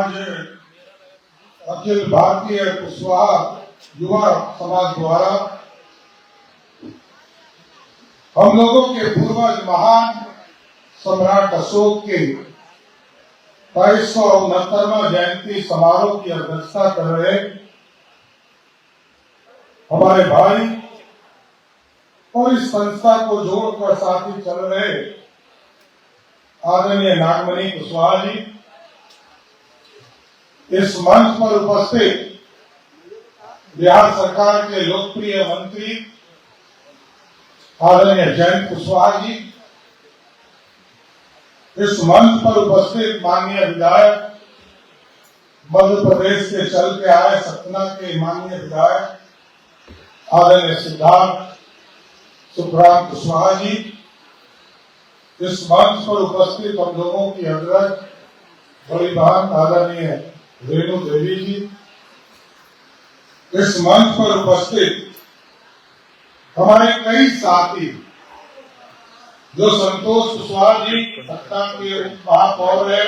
आज अखिल भारतीय कुशवाहा युवा समाज द्वारा हम लोगों के पूर्वज महान सम्राट अशोक के 2269वां जयंती समारोह की अध्यक्षता कर रहे हमारे भाई और इस संस्था को जोड़कर साथ ही चल रहे आदरणीय नागमणि कुशवाहा जी, इस मंच पर उपस्थित बिहार सरकार के लोकप्रिय मंत्री आदरणीय जयंत कुशवाहा जी, इस मंच पर उपस्थित माननीय विधायक मध्य प्रदेश के चल के आए सतना के माननीय विधायक आदरणीय सिद्धार्थ सुखराम कुशवाहा जी, इस मंच पर उपस्थित हम लोगों की अग्रज बड़ी बहन आदरणीय रेणु देवी जी, इस मंच पर उपस्थित हमारे कई साथी जो संतोष कुशवाहा जी पटना के उप महापौर रहे,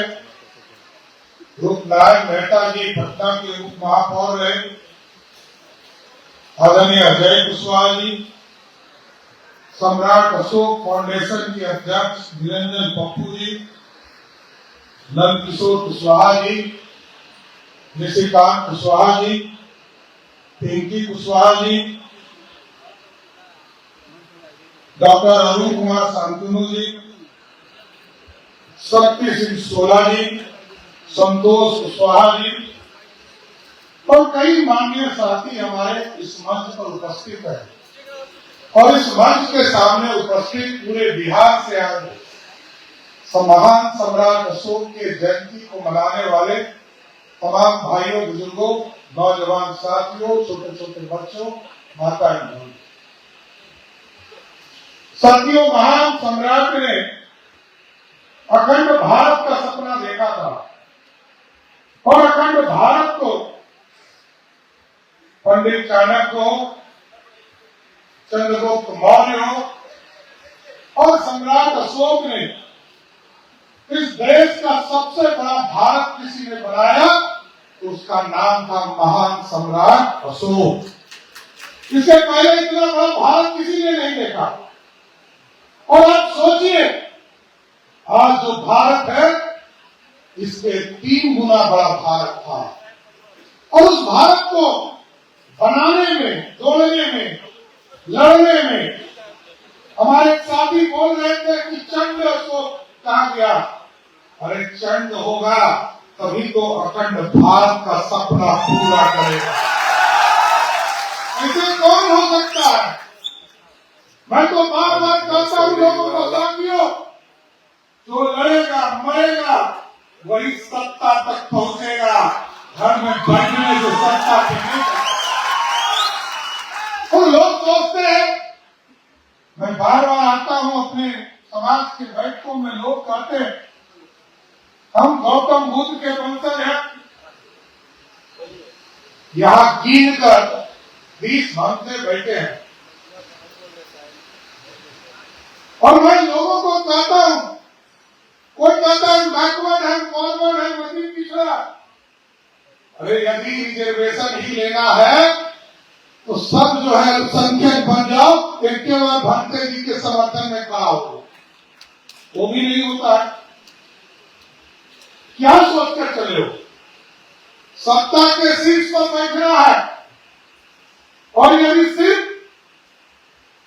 रूपनारायण मेहता जी पटना के उप महापौर रहे, आदरणीय अजय कुशवाहा जी, सम्राट अशोक फाउंडेशन के अध्यक्ष निरंजन पप्पू जी, नंद किशोर कुशवाहा जी, निशिकांत कुशवाहा जी, पिंकी कुशवाहा जी, डॉक्टर अरुण कुमार शांतनु जी, शक्ति सिंह सोला जी, संतोष कुशवाहा जी और कई माननीय साथी हमारे इस मंच पर उपस्थित हैं और इस मंच के सामने उपस्थित पूरे बिहार से आए महान सम्राट अशोक के जयंती को मनाने वाले तमाम भाइयों, बुजुर्गों, नौजवान साथियों, छोटे छोटे बच्चों, माताएं बहनों, साथियों, महान सम्राट ने अखंड भारत का सपना देखा था और अखंड भारत को पंडित चाणक्य हो, चंद्रगुप्त मौर्य हो और सम्राट अशोक ने इस देश का सबसे बड़ा भारत किसी ने बनाया तो उसका नाम था महान सम्राट अशोक। इससे पहले इतना बड़ा भारत किसी ने नहीं देखा और आप सोचिए आज जो भारत है इसके 3 गुना बड़ा भारत था और उस भारत को बनाने में, जोड़ने में, लड़ने में हमारे साथी बोल रहे थे कि चंड अशोक कहा गया। अरे चंड होगा तभी तो अखंड भारत का सपना पूरा करेगा। ऐसे कौन हो सकता है? मैं तो बार बार कहता हूँ लोगों को, साथियों, जो लड़ेगा मरेगा वही सत्ता तक पहुंचेगा, घर में बैठने से सत्ता पे नहीं जाएगा। तो लोग सोचते हैं, मैं बार बार आता हूँ अपने समाज के बैठकों में, लोग कहते हैं हम गौतम बुद्ध के वंशज हैं, यहाँ गिन कर 20 घंटे बैठे हैं और मैं लोगों को कहता हूँ, कोई कहता है बैकवर्ड है, फॉरवर्ड है, मध्यम पिछड़ा। अरे यदि रिजर्वेशन ही लेना है तो सब जो है अल्पसंख्यक बन जाओ, एक बार भंते जी के समर्थन में खड़ा हो, वो भी नहीं होता है। क्या सोचकर चले हो? सत्ता के शीर्ष पर बैठना है और यदि सिर्फ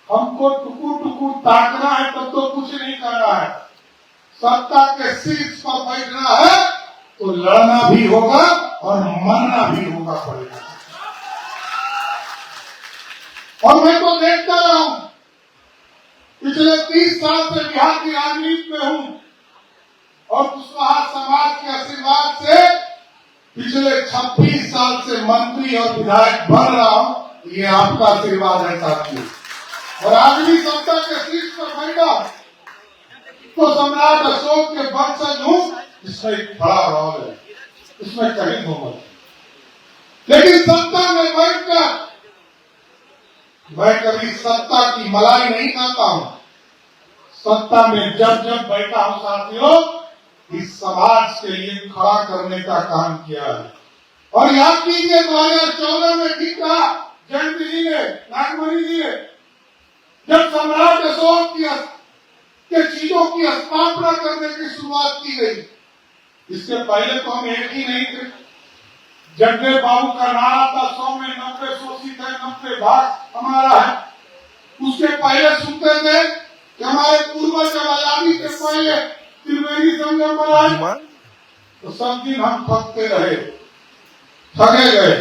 हमको टुकुर टुकुर ताकना है तब तो कुछ नहीं करना है। सत्ता के शीर्ष पर बैठना है तो लड़ना भी होगा और मरना भी होगा पड़ेगा। और मैं तो देखता रहा हूं, पिछले 30 साल से बिहार की राजनीति में हूं और कुशवाहा समाज के आशीर्वाद से पिछले 26 साल से मंत्री और विधायक बन रहा हूं। ये आपका आशीर्वाद है साथियों। और आज भी सत्ता के शीर्ष पर बैठा तो सम्राट अशोक के वंशज हूं, इसमें एक बड़ा रोल है, इसमें कहीं दो मत। लेकिन सत्ता में बैठकर मैं कभी सत्ता की मलाई नहीं खाता हूं। सत्ता में जब जब बैठा हूं साथियों, इस समाज के लिए खड़ा करने का काम किया है। और याद कीजिए 2014 में ठीक कहा जयंती जी ने, नागमणि जी ने, जब सम्राट अशोक के चीजों की स्थापना करने की शुरुआत की गई, इसके पहले तो हम एक ही नहीं थे। जगदेव बाबू का नारा था 100 में 90 शोषित है, 90 भाग हमारा है। उसके पहले सुनते थे कि हमारे पूर्वज जब आजादी से पहले त्रिवेणी संगम बनाए, तो सब दिन हम ठगते रहे, ठगे गए।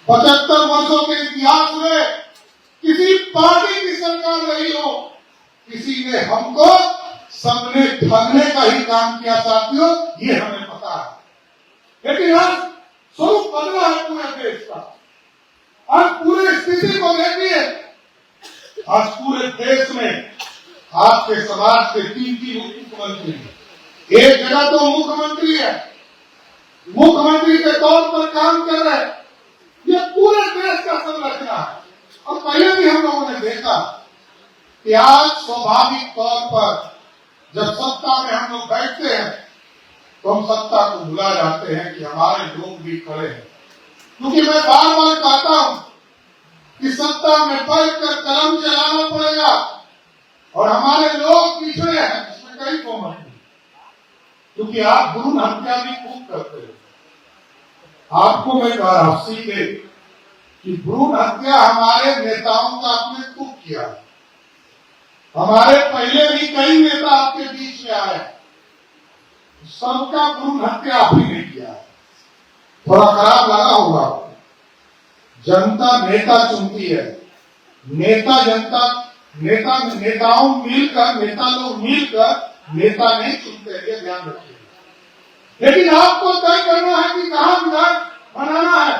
75 वर्षों के इतिहास में किसी पार्टी की सरकार रही हो, किसी ने हमको सबने ठगने का ही काम किया साथियों, ये हमें पता है। लेकिन आज स्वरूप बदला है पूरे देश का। आज पूरी स्थिति को देखिए, आज पूरे देश में आपके समाज के 3 मुख्यमंत्री हैं। एक जगह तो मुख्यमंत्री है, मुख्यमंत्री के तौर पर काम कर रहे हैं। ये पूरे देश का संरचना है। और पहले भी हम लोगों ने देखा कि आज स्वाभाविक तौर पर जब सत्ता में हम लोग बैठते हैं तो हम सत्ता को भुला जाते हैं कि हमारे लोग भी खड़े हैं। क्योंकि मैं बार बार कहता हूं कि सत्ता में बैठकर कलम चलाना पड़ेगा और हमारे लोग पिछड़े हैं, इसमें कई कोमत नहीं। क्योंकि आप भ्रूण हत्या भी खूब करते हैं। आपको मैं कह रहा हूं सीधे कि भ्रूण हत्या हमारे नेताओं का आपने खूब किया। हमारे पहले भी कई नेता आपके बीच में आए, सबका भ्रूण हत्या आप ही ने किया। थोड़ा खराब लगा होगा आपको। जनता नेता चुनती है, नेता जनता नेताओं मिलकर, नेता लोग मिलकर नेता नहीं चुनते, ये ध्यान रखिए। लेकिन आपको तय करना है कि कहां विधायक बनाना है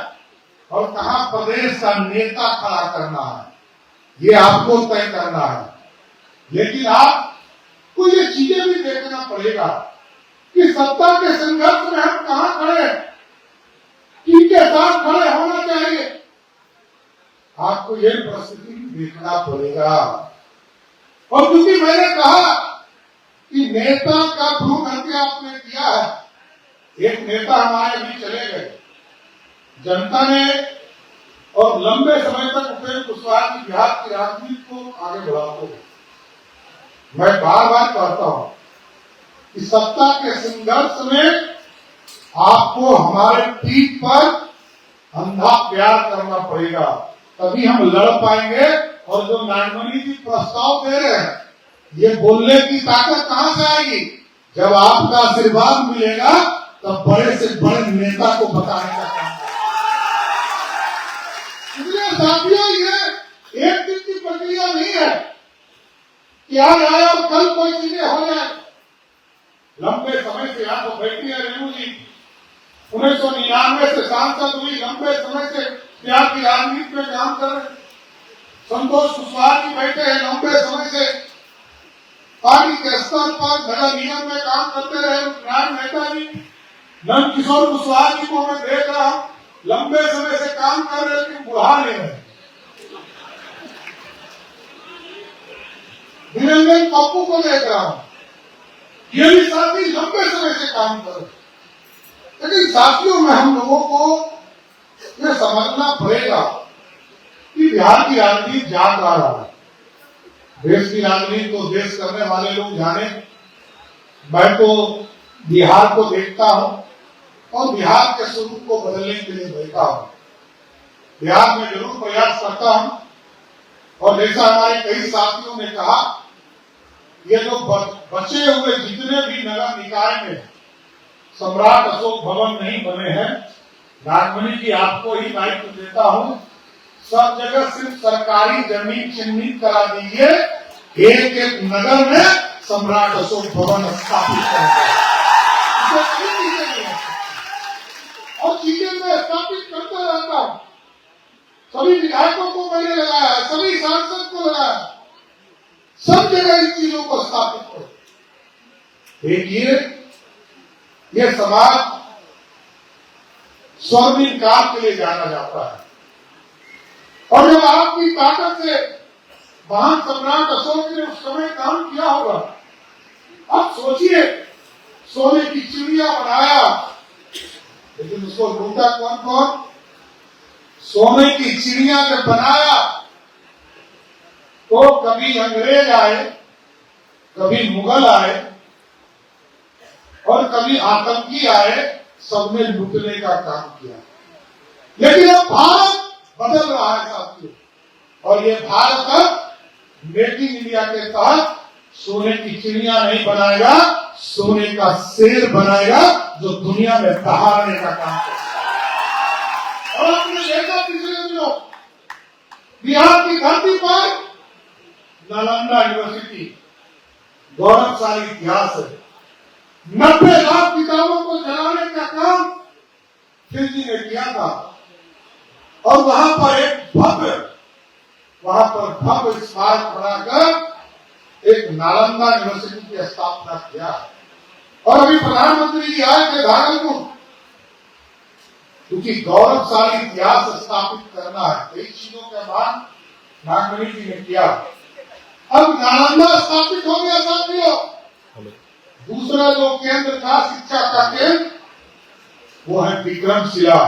और कहां प्रदेश का नेता खड़ा करना है, ये आपको तय करना है। लेकिन आपको ये चीजें भी देखना पड़ेगा कि सत्ता के संघर्ष में हम कहां खड़े हैं, किनके साथ खड़े होना चाहिए, आपको ये परिस्थिति भी देखना पड़ेगा। और क्योंकि मैंने कहा कि नेता का भ्रूण हत्या आपने किया है, एक नेता हमारे भी चले गए, जनता ने और लंबे समय तक उपेंद्र कुशवाहा की बिहार की राजनीति को आगे बढ़ाते हुए मैं बार बार कहता हूं कि सत्ता के संघर्ष में आपको हमारे पीठ पर अंधा प्यार करना पड़ेगा, तभी हम लड़ पाएंगे। और जो नागमणि जी प्रस्ताव दे रहे हैं, ये बोलने की ताकत कहां से आएगी? जब आपका आशीर्वाद मिलेगा तब बड़े से बड़े नेता को बताने का काम। इसलिए साथियों, ये एक दिन की प्रक्रिया नहीं है कि आज आया और कल कोई चीजें हो जाए। लंबे समय से यहाँ तो बैठी है रेणु जी, 1999 से सांसद हुई, लंबे समय से बिहार की राजनीति में काम कर रहे। संतोष कुशवाहा जी बैठे हैं, लंबे समय से पार्टी के स्तर पर नगर निगम में काम करते रहे नारायण मेहता जी। नंद किशोर कुशवाहा जी को मैं देख रहा हूं, लंबे समय से काम कर रहे लेकिन बुढ़ा नहीं रहे। निरंजन पप्पू को देख रहा हूं, ये भी साथी लंबे समय से काम कर रहे। लेकिन साथियों में हम लोगों को यह समझना पड़ेगा कि बिहार की राजनीति जान रहा है। देश की राजनीति को देश करने वाले लोग जाने। मैं तो बिहार को देखता हूं और बिहार के स्वरूप को बदलने के लिए बैठा हूं। बिहार में जरूर प्रयास करता हूं और जैसा हमारे कई साथियों ने कहा, ये जो बचे हुए जितने भी नगर निकाय में सम्राट अशोक भवन नहीं बने हैं, नागमणि जी आपको ही दायित्व देता हूं, सब जगह सिर्फ सरकारी जमीन चिन्हित करा दीजिए, एक एक नगर में सम्राट अशोक भवन स्थापित करेंगे। और चीजें मैं स्थापित करता रहता हूं। सभी विधायकों को मैंने लगाया, सभी सांसद को लगाया, सब जगह इन चीजों को स्थापित करो। देखिए, ये समाज स्वर्णिम काल के लिए जाना जाता है। और जब आपकी ताकत से महान सम्राट अशोक ने उस समय काम किया होगा, अब सोचिए सोने की चिड़िया बनाया, लेकिन उसको लूटा कौन कौन? सोने की चिड़िया जब बनाया तो कभी अंग्रेज आए, कभी मुगल आए और कभी आतंकी आए, सबने लूटने का काम किया। लेकिन अब भारत बदल रहा है साथियों, और ये भारत अब मेक इन इंडिया के तहत सोने की चिड़िया नहीं बनाएगा, सोने का शेर बनाएगा जो दुनिया में दहाड़ने का काम करेगा। और आपने देखा पिछले दिनों बिहार की धरती पर नालंदा यूनिवर्सिटी, गौरवशाली इतिहास है, 90 लाख किताबों को जलाने का काम खिलजी ने किया था, और वहां पर भव्य स्मारक बनाकर एक नालंदा यूनिवर्सिटी की स्थापना किया। और अभी प्रधानमंत्री जी आए थे भागलपुर, क्योंकि गौरवशाली इतिहास स्थापित करना है, कई चीजों के बाद नागमणि जी ने किया। अब नालंदा स्थापित हो गया साथियों। दूसरा जो केंद्र था शिक्षा का केंद्र, वो है विक्रमशिला।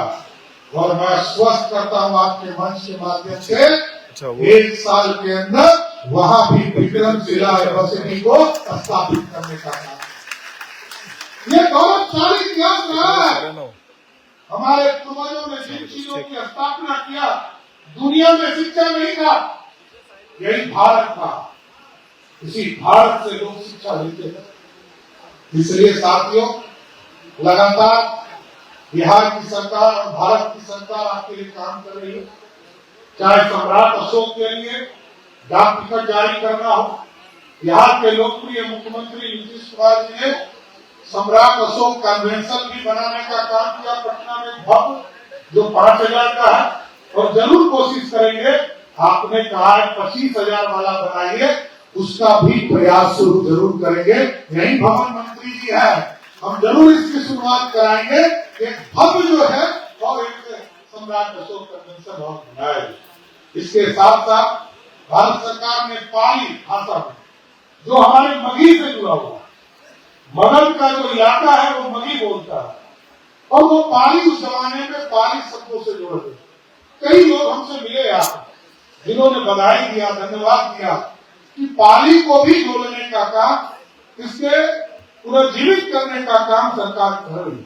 और मैं आश्वस्त करता हूं आपके मंच के माध्यम से, 1 साल के अंदर वहां भी विक्रमशिला यूनिवर्सिटी को स्थापित करने का काम। ये गौरवशाली इतिहास रहा है। हमारे पूर्वजों ने जिन चीजों की स्थापना किया, दुनिया में शिक्षा नहीं था, यही भारत था। इसी भारत से लोग शिक्षा लेते हैं। इसलिए साथियों, लगातार बिहार की सरकार और भारत की सरकार आपके लिए काम कर रही है। चाहे सम्राट अशोक के लिए डाक टिकट जारी करना हो, बिहार के लोकप्रिय मुख्यमंत्री नीतीश कुमार जी ने सम्राट अशोक कन्वेंशन भी बनाने का काम किया पटना में भव्य, जो 5,000 का है, और जरूर कोशिश करेंगे, आपने कहा है 25,000 वाला बनाइए, उसका भी प्रयास जरूर करेंगे। यही भवन मंत्री जी है, हम जरूर इसकी शुरुआत कराएंगे। एक भव्य जो है और एक सम्राट अशोक कन्वेंशन हॉल बनाए। इसके साथ साथ भारत सरकार ने पाली भाषा में, जो हमारे मगही से जुड़ा हुआ है, मगध का जो इलाका है वो मगही बोलता है, और वो पाली उस जमाने में पाली शब्दों से जुड़े थे। कई लोग हमसे मिले यहाँ, जिन्होंने बधाई दिया, धन्यवाद दिया कि पाली को भी जोड़ने का काम, इसके पुनर्जीवित करने का काम सरकार कर रही है।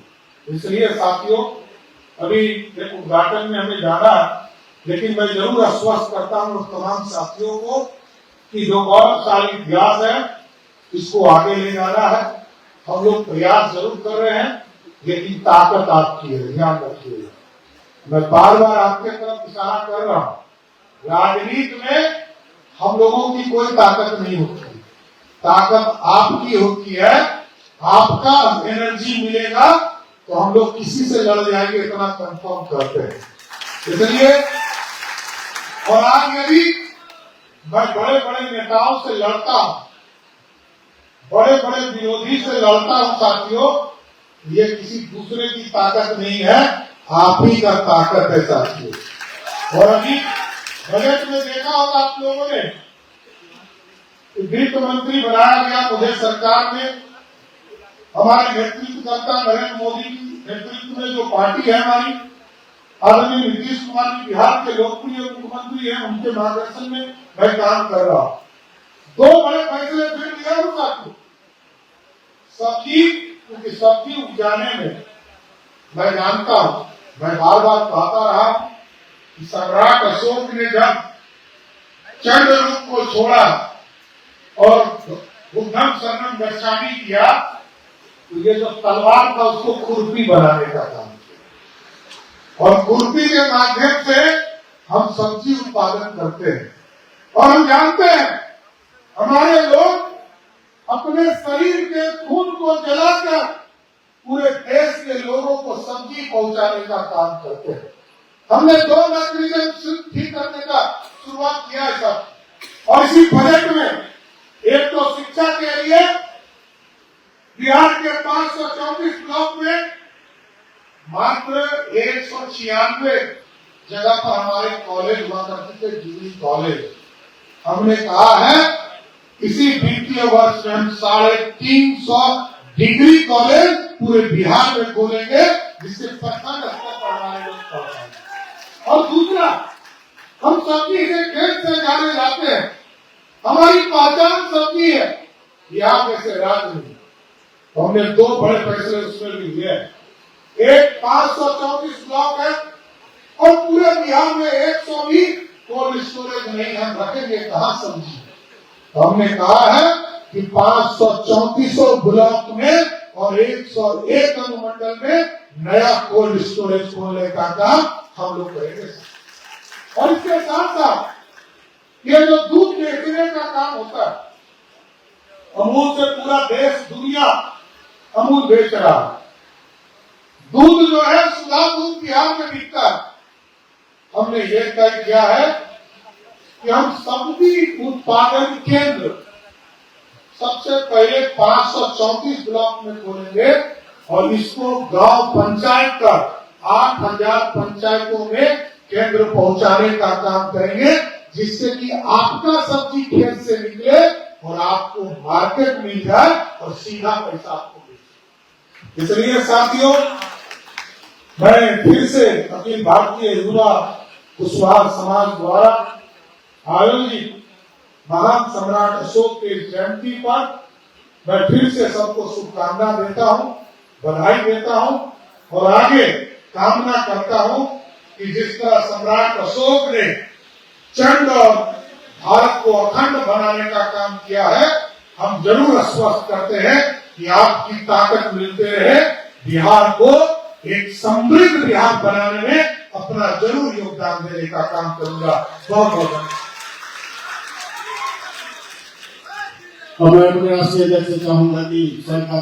इसलिए साथियों, अभी एक उद्घाटन में हमें जाना है, लेकिन मैं जरूर आश्वस्त करता हूं तमाम साथियों को कि जो गौरवशाली इतिहास है, इसको आगे ले जाना है। हम लोग प्रयास जरूर कर रहे हैं, लेकिन ताकत आपकी है, ध्यान रखिए। मैं बार बार आपके तरफ इशारा कर रहा हूं, राजनीति में हम लोगों की कोई ताकत नहीं होती, ताकत आपकी होती है। आपका एनर्जी मिलेगा तो हम लोग किसी से लड़ जाएंगे, इतना कंफर्म करते हैं। इसलिए और आज यदि मैं बड़े बड़े नेताओं से लड़ता हूं, बड़े बड़े विरोधी से लड़ता हूं साथियों, ये किसी दूसरे की ताकत नहीं है, आप ही का ताकत है साथियों। और अभी बजट में देखा होगा आप लोगों ने, वित्त मंत्री बनाया गया मुझे सरकार में, हमारे नेतृत्वकर्ता नरेंद्र मोदी की नेतृत्व में जो पार्टी है हमारी, आदरणीय नीतीश कुमार जी बिहार के लोकप्रिय मुख्यमंत्री हैं, उनके मार्गदर्शन में मैं काम कर रहा हूं। 2 बड़े फैसले फिर लिया हूं साथियों। सब्जी, क्योंकि सब्जी उपजाने में मैं जानता हूं, मैं बार बार कहता रहा कि सम्राट अशोक ने जब चंद्र रूप को छोड़ा और बुद्धम शरणम गच्छामि किया, तो ये जो तलवार था उसको खुरपी बनाने का काम किया, और खुरपी के माध्यम से हम सब्जी उत्पादन करते हैं। और हम जानते हैं हमारे लोग अपने शरीर के खून को जलाकर पूरे देश के लोगों को सब्जी पहुंचाने का काम करते हैं। हमने 2 मैकेनिज्म ठीक करने का शुरुआत किया है सब, और इसी बजट में एक तो शिक्षा के लिए बिहार के 524 ब्लॉक में मात्र 196 जगह पर हमारे कॉलेज हुआ करते थे, डिग्री कॉलेज। हमने कहा है इसी वित्तीय वर्ष में हम 350 डिग्री कॉलेज पूरे बिहार में खोलेंगे, जिससे प्रखंड स्तर पर हमारे लोग पढ़ पाएंगे। और दूसरा, हम सब्जी से खेत से जाने जाते हैं, हमारी पहचान सब्जी है, बिहार जैसे राज्य में हमने 2 बड़े फैसले उसमें भी लिए। एक 534 ब्लॉक है और पूरे बिहार में 100 भी कोल्ड स्टोरेज नहीं, हम रखेंगे कहाँ सब्जी। तो हमने कहा है कि 534 ब्लॉक में और 101 अनुमंडल में नया कोल्ड स्टोरेज खोलने का काम हम लोग करेंगे। और इसके साथ साथ ये जो दूध बेचने का काम होता है, अमूल से पूरा देश दुनिया अमूल बेच रहा है। दूध जो है सुधा दूध बिहार में बिकता है। हमने ये तय किया है कि हम सब्जी उत्पादन केंद्र सबसे पहले 534 ब्लॉक में खोलेंगे और इसको गांव पंचायत का 8000 पंचायतों में केंद्र पहुंचाने का काम करेंगे, जिससे कि आपका सब्जी खेत से निकले और आपको मार्केट मिल जाए और सीधा पैसा आपको मिले। इसलिए साथियों, मैं फिर से अखिल भारतीय युवा कुशवाहा समाज द्वारा आयोजित महान सम्राट अशोक की जयंती पर मैं फिर से सबको शुभकामना देता हूं, बधाई देता हूं और आगे कामना करता हूं कि जिस तरह सम्राट अशोक ने चंड और भारत को अखंड बनाने का काम किया है, हम जरूर आश्वस्त करते हैं कि आपकी ताकत मिलते रहे। बिहार को एक समृद्ध बिहार बनाने में अपना जरूर योगदान देने का काम करूंगा। बहुत बहुत धन्यवाद। और मैं अपने राष्ट्रीय अध्यक्ष से चाहूंगा कि सरकार